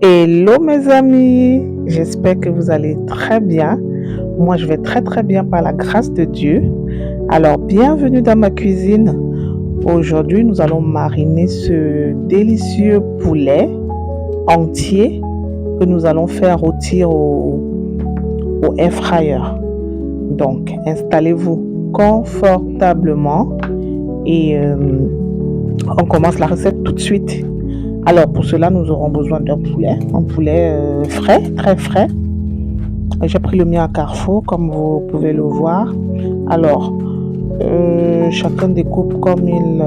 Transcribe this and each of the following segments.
Hello mes amis, j'espère que vous allez très bien. Moi je vais très très bien par la grâce de Dieu. Alors bienvenue dans ma cuisine. Aujourd'hui nous allons mariner ce délicieux poulet entier que nous allons faire rôtir au air fryer. Donc installez-vous confortablement et on commence la recette tout de suite. Alors pour cela nous aurons besoin d'un poulet, un poulet frais, très frais. J'ai pris le mien à Carrefour comme vous pouvez le voir. Alors chacun découpe comme il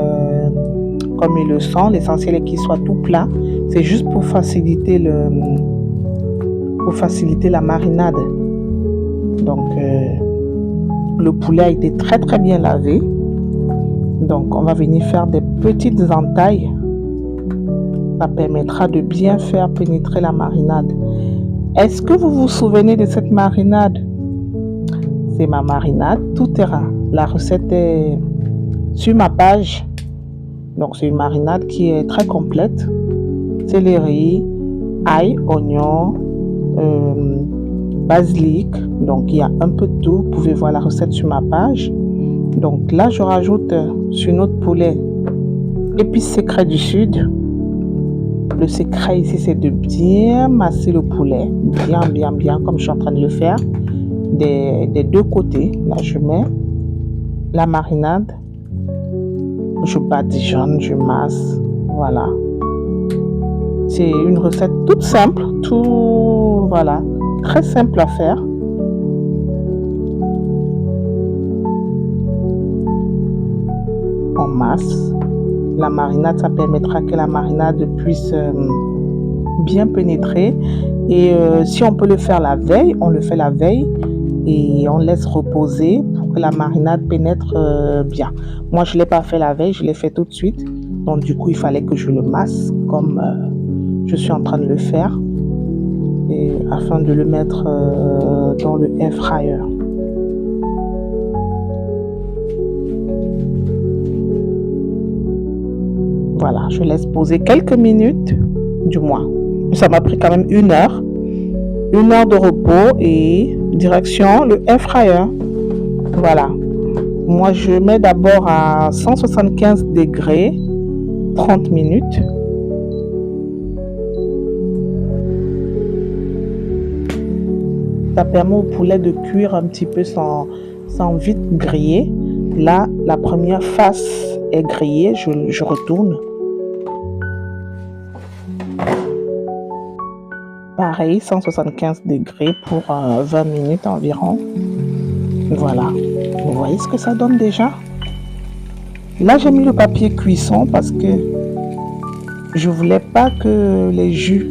le sent. L'essentiel est qu'il soit tout plat. C'est juste pour faciliter la marinade. Donc le poulet a été très très bien lavé. Donc on va venir faire des petites entailles. Ça permettra de bien faire pénétrer la marinade. Est-ce que vous vous souvenez de cette marinade? C'est ma marinade tout terrain. La recette est sur ma page. Donc c'est une marinade qui est très complète. Céleri, ail, oignon, basilic. Donc il y a un peu de tout. Vous pouvez voir la recette sur ma page. Donc là je rajoute sur notre poulet épices secrets du sud. Le secret ici, c'est de bien masser le poulet, bien, comme je suis en train de le faire, des deux côtés. Là, je mets la marinade, je badigeonne, je masse, voilà. C'est une recette toute simple, voilà, très simple à faire. On masse. La marinade, ça permettra que la marinade puisse bien pénétrer. Et si on peut le faire la veille, on le fait la veille et on laisse reposer pour que la marinade pénètre bien. Moi, je ne l'ai pas fait la veille, je l'ai fait tout de suite. Donc, du coup, il fallait que je le masse comme je suis en train de le faire et afin de le mettre dans le air fryer. Voilà, je laisse poser quelques minutes, du moins. Ça m'a pris quand même 1 heure. 1 heure de repos et direction le air fryer. Voilà. Moi, je mets d'abord à 175 degrés, 30 minutes. Ça permet au poulet de cuire un petit peu sans vite griller. Là, la première face est grillée, je retourne. Pareil, 175 degrés pour 20 minutes environ. Voilà. Vous voyez ce que ça donne déjà? Là, j'ai mis le papier cuisson parce que je voulais pas que le jus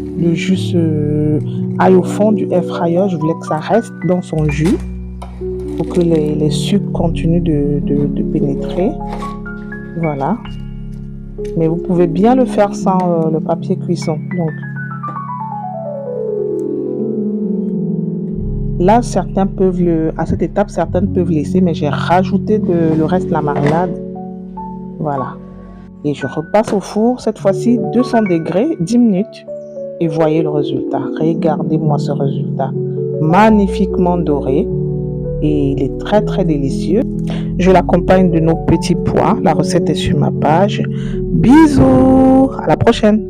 aille au fond du air fryer. Je voulais que ça reste dans son jus pour que les sucres continuent de pénétrer. Voilà. Mais vous pouvez bien le faire sans le papier cuisson. Donc, là, à cette étape, certaines peuvent laisser, mais j'ai rajouté le reste de la marinade. Voilà. Et je repasse au four, cette fois-ci 200 degrés, 10 minutes. Et voyez le résultat. Regardez-moi ce résultat. Magnifiquement doré. Et il est très très délicieux. Je l'accompagne de nos petits pois. La recette est sur ma page. Bisous. À la prochaine.